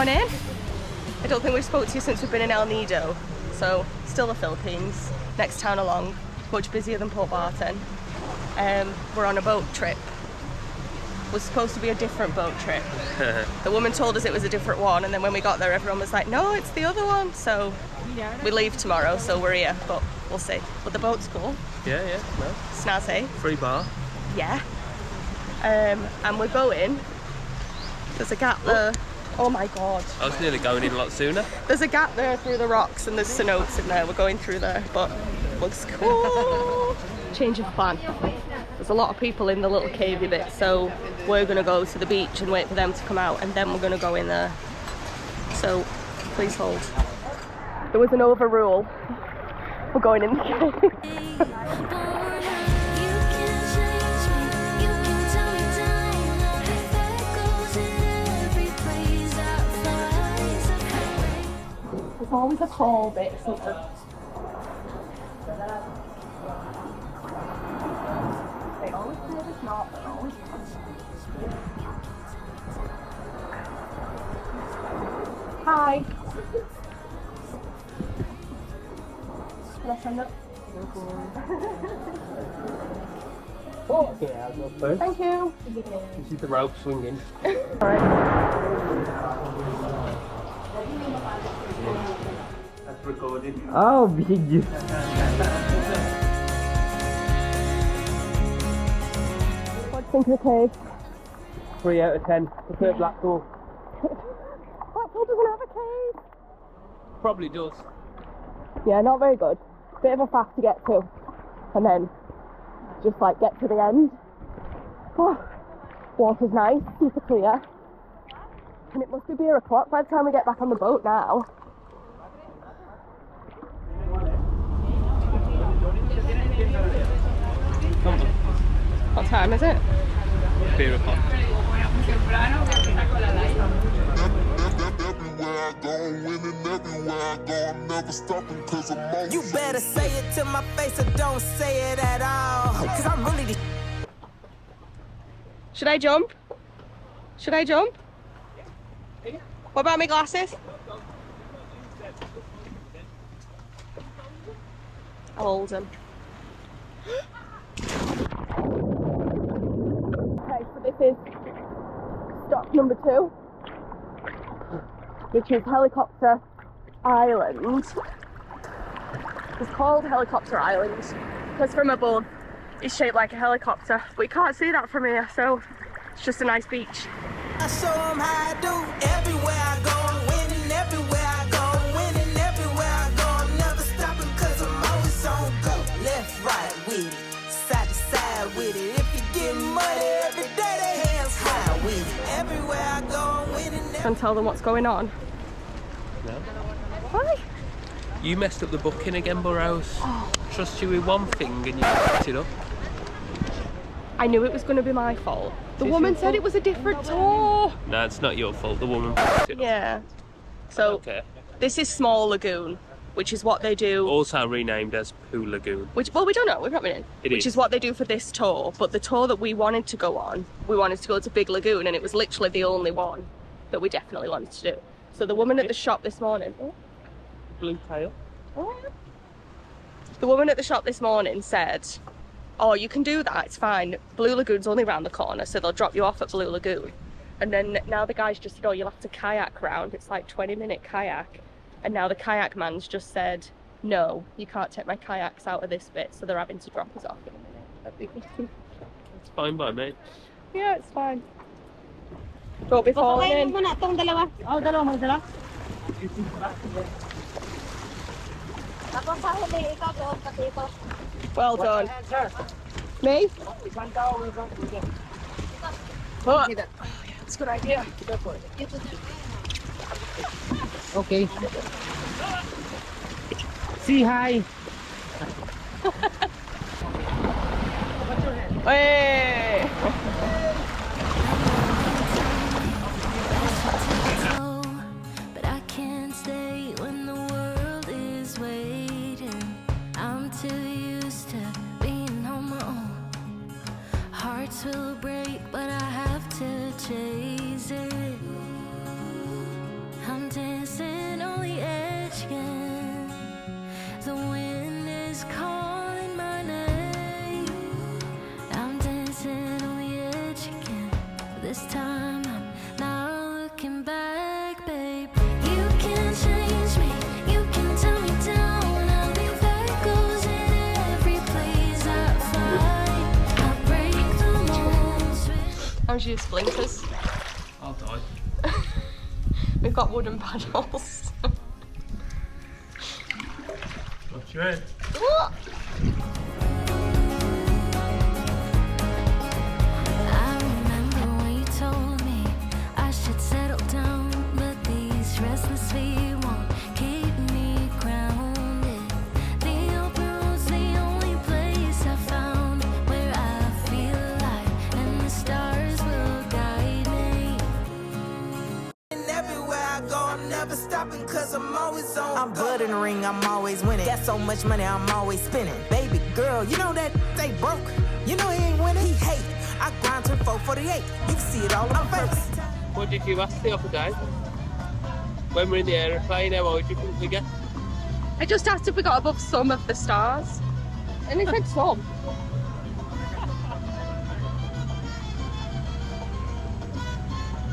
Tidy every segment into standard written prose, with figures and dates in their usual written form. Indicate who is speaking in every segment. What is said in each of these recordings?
Speaker 1: in. I don't think we've spoke to you since we've been in El Nido. So, still the Philippines, next town along, much busier than Port Barton. We're on a boat trip. It was supposed to be a different boat trip. The woman told us it was a different one, and then when we got there everyone was like, no, it's the other one. So we leave tomorrow, so we're here, but we'll see. But the boat's cool.
Speaker 2: Yeah, no.
Speaker 1: Snazzy.
Speaker 2: Free bar.
Speaker 1: Yeah. And we're going. There's a gap there. Oh my god.
Speaker 2: I was nearly going in a lot sooner.
Speaker 1: There's a gap there through the rocks and there's cenotes in there. We're going through there, but looks cool. Change of plan. There's a lot of people in the little cavey bit, so we're gonna go to the beach and wait for them to come out, and then we're gonna go in there. So please hold. There was an overrule. We're going in the cave. There's always a tall bit, isn't there? They always say there's not, but always Hi. Can I send up?
Speaker 2: Oh, yeah, I'll go first.
Speaker 1: Thank you.
Speaker 2: You see the rope swinging.
Speaker 1: Alright.
Speaker 2: That's recording.
Speaker 3: Oh, big.
Speaker 1: What do you think of the cave?
Speaker 2: 3 out of 10. Prefer Blackpool.
Speaker 1: Blackpool doesn't have a cave.
Speaker 2: Probably does.
Speaker 1: Yeah, not very good. Bit of a faff to get to. And then just like get to the end. Oh, water's nice, super clear. And it must be beer o'clock by the time we get back on the boat now. What time is it?
Speaker 2: Beer o'clock.
Speaker 4: You better say it to my face or don't say it at all. Cause I'm really
Speaker 1: Should I jump? Should I jump? What about my glasses? I'll hold them. Okay, so this is stop number 2, which is Helicopter Island. It's called Helicopter Island because from above it's shaped like a helicopter, but you can't see that from here, so it's just a nice beach.
Speaker 4: I show them how I do. Everywhere I go, I'm winning. Everywhere I go, I'm winning. Everywhere I go, I'm never stopping cause I'm always on go. Left, right with it, side to side with it. If you get money every day, they hands high with it. Everywhere I go, I'm winning.
Speaker 1: And tell them what's going on.
Speaker 2: No.
Speaker 1: Why?
Speaker 2: You messed up the booking again, Burrows. Oh. Trust you with one thing and you fucked it up.
Speaker 1: I knew it was going to be my fault. The woman said it was a different tour.
Speaker 2: No, it's not your fault. The woman fucked it up.
Speaker 1: Yeah. So
Speaker 2: Okay.
Speaker 1: this is Small Lagoon, which is what they do.
Speaker 2: Also renamed as Poo Lagoon.
Speaker 1: Which, well, we don't know. We've not been in. Which is what they do for this tour. But the tour that we wanted to go on, we wanted to go to Big Lagoon, and it was literally the only one that we definitely wanted to do. So the woman at the shop this morning.
Speaker 2: Blue tail.
Speaker 1: Oh, yeah. The woman at the shop this morning said, oh, you can do that, it's fine. Blue Lagoon's only round the corner, so they'll drop you off at Blue Lagoon. And then now the guy's just said, oh, you'll have to kayak round. It's like 20-minute kayak. And now the kayak man's just said, no, you can't take my kayaks out of this bit, so they're having to drop us off in a minute.
Speaker 2: It's fine by me.
Speaker 1: Yeah, it's fine. Don't be falling in. Well done. Me? Oh, yeah, that's a good idea.
Speaker 3: Okay. See hi.
Speaker 1: Hey!
Speaker 5: But I can't stay when the world is waiting. I'm too used to being on my own. Hearts will break, but I have to chase it.
Speaker 1: use splinters.
Speaker 2: I'll die.
Speaker 1: We've got wooden paddles.
Speaker 2: What's your head?
Speaker 5: I remember when you told me I should settle down, but these restless feet won't keep me grounded. The open road's the only place I found where I feel alive, and the stars will guide me.
Speaker 4: And everywhere I go, I'm never stopping cause I'm always on. I'm blood in the ring, I'm always winning. Got so much money, I'm always spending. Baby girl, you know that they broke. You know he ain't winning, he hate. I grind to 448. You can see it all on my face.
Speaker 2: What did you ask the other day? When we're in the aeroplane, how old do you think we get?
Speaker 1: I just asked if we got above some of the stars. And he said some.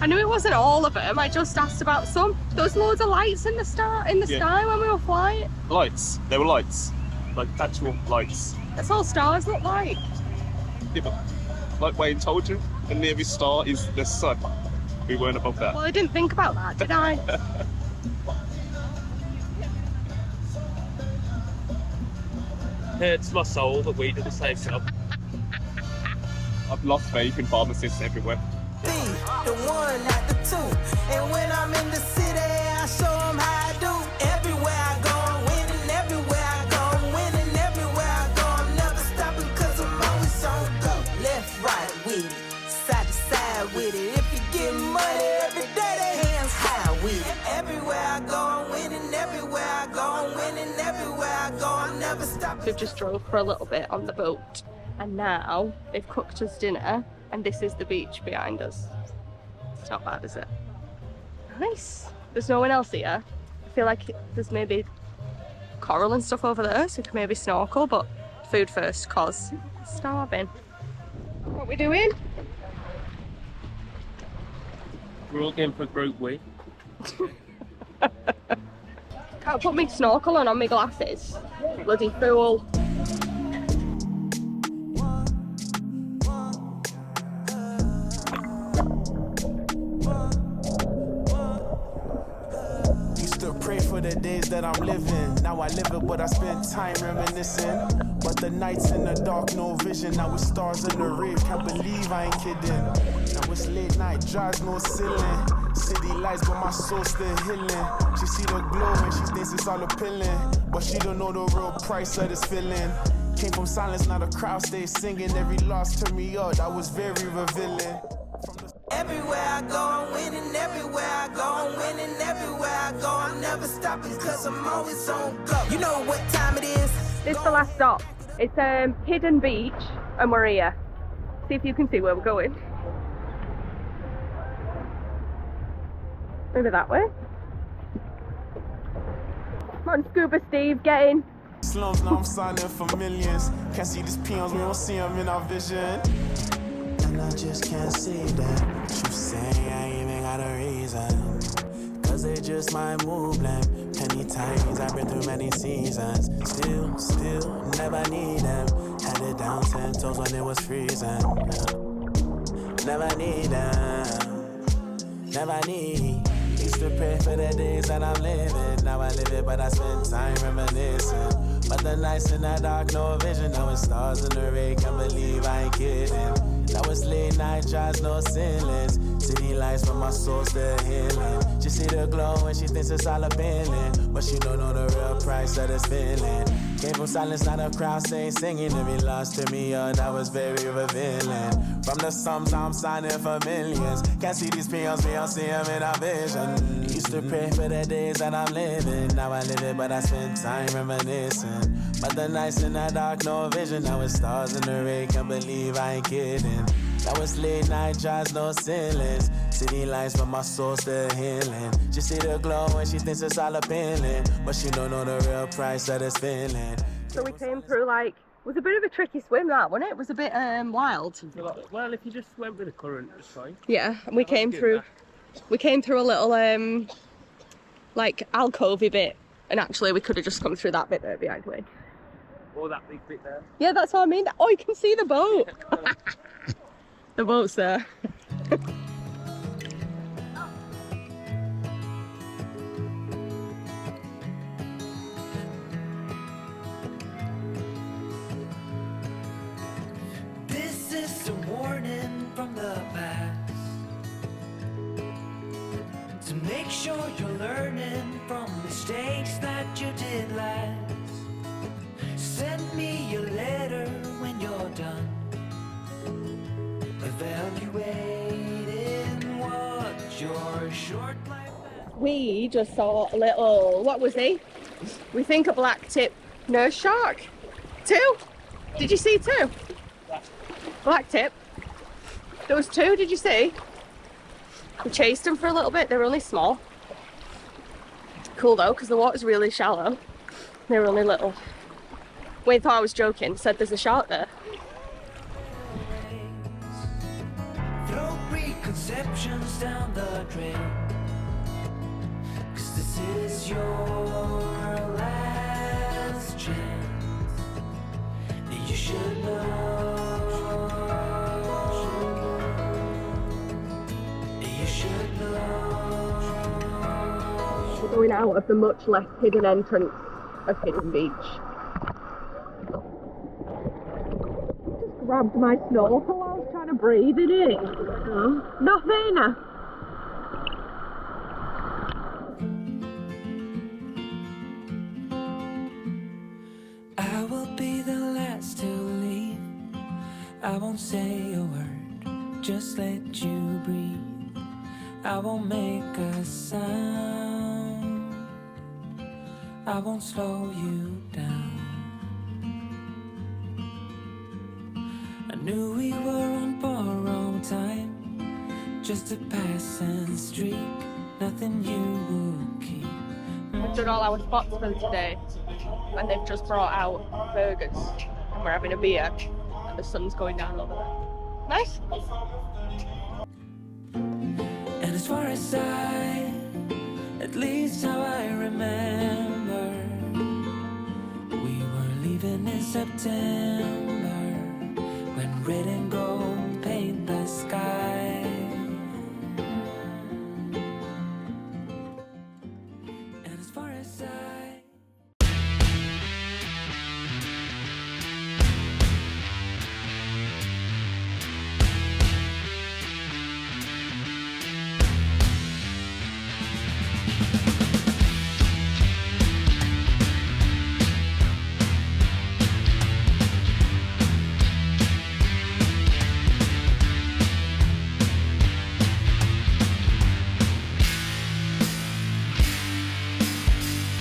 Speaker 1: I knew it wasn't all of them, I just asked about some. There was loads of lights in the sky when we were flying.
Speaker 6: Lights. They were lights. Like actual lights.
Speaker 1: That's all stars look like.
Speaker 6: Yeah, but like Wayne told you, the nearest star is the sun. We weren't above that.
Speaker 1: Well, I didn't think about that, did I?
Speaker 2: Hurts my soul that we did the same job.
Speaker 6: I've lost faith in pharmacists everywhere.
Speaker 4: The one, not the two. And when I'm in the city, I show them how I do. Everywhere I go, I'm winning. Everywhere I go, I'm winning. Everywhere I go, I'm never stopping cause I'm always on go. Left, right with it. Side to side with it. If you get money every day, they hands high with it. Everywhere I go, I'm winning. Everywhere I go, I'm winning. Everywhere I go, I'm never stopping.
Speaker 1: We've just drove for a little bit on the boat. And now they've cooked us dinner. And this is the beach behind us. It's not bad, is it? Nice. There's no one else here. I feel like there's maybe coral and stuff over there, so we can maybe snorkel, but food first, cause starving. What are we doing?
Speaker 2: We're all going for a group week.
Speaker 1: Can't put me snorkel on my glasses. Bloody fool.
Speaker 7: The days that I'm living, now I live it, but I spend time reminiscing. But the nights in the dark, no vision. Now with stars in the rave, can't believe I ain't kidding. Now it's late night, drives no ceiling. City lights, but my soul still healing. She see the glow and she thinks it's all appealing, but she don't know the real price of this feeling. Came from silence, now the crowd stays singing. Every loss turned me up, that was very revealing.
Speaker 4: Everywhere I go, I'm winning. Everywhere I go, I'm winning. Everywhere I go, I'm never stopping cause I'm always on go. You know what time it is?
Speaker 1: This is the last stop. It's Hidden Beach and we're here. See if you can see where we're going. Maybe that way. Come on, Scuba Steve, get in.
Speaker 7: Slums, now I'm signing for millions. Can't see these peons, we don't see them in our vision. And I just can't see that. You say I ain't even got a reason. Cause they just might move like penny times. I've been through many seasons. Still, never need them. Had it down 10 toes when it was freezing. Never need them. Never need. Used to pray for the days that I'm living. Now I live it, but I spend time reminiscing. But the nights in the dark, no vision. Now it's stars in the rain, can't believe I ain't kidding. Now it's late night, drives no ceilings. City lights, but my soul still healing. She see the glow and she thinks it's all appealing, but she don't know the real price of this feeling. Came from silence, now the crowd stay singing. Every loss to me, oh, that was very revealing. From the sums, I'm signing for millions. Can't see these peons, we don't see them in our vision. Used to pray for the days that I'm living. Now I live it, but I spend time reminiscing. But the nights in the dark, no vision. Now it's stars in the rain, can't believe I ain't kidding. That was late night, drives no ceilings. City lights, but my soul still healing. She see the glow and she thinks it's all appealing, but she don't know the real price of this feeling.
Speaker 1: So we came through like, it was a bit of a tricky swim that, wasn't it? It was a bit wild.
Speaker 2: Well, if you just went with the current, it's fine.
Speaker 1: Yeah, and we came through a little like alcovey bit, and actually we could have just come through that bit there behind me.
Speaker 2: Or that big bit there.
Speaker 1: Yeah, that's what I mean. Oh, you can see the boat. The boat's there.
Speaker 8: This is a warning from the past to make sure you're learning from mistakes that you did last. Send me a letter when you're done evaluating what your short life has.
Speaker 1: We just saw a little, what was he? We think a black tip nurse shark. 2? Did you see 2? Black tip. There was 2, did you see? We chased them for a little bit, they were only small. Cool though, because the water's really shallow. They were only little. Wayne thought I was joking, said there's a shark there.
Speaker 8: Throw preconceptions down the drain, 'cause this is your last chance. You should know. You should know.
Speaker 1: We're going out of the much less hidden entrance of Hidden Beach. Just grabbed my snorkel while I was trying to breathe in it. Oh, nothing.
Speaker 8: I will be the last to leave. I won't say a word, just let you breathe. I won't make a sound. I won't slow you down. I knew we were on borrowed time, just a passing streak, nothing you will keep.
Speaker 1: We've done all our spots for today, and they've just brought out burgers, and we're having a beer, and the sun's going down over there. Nice.
Speaker 8: And as far as at least how I remember, we were leaving in September, when red and gold paint the sky. And as far as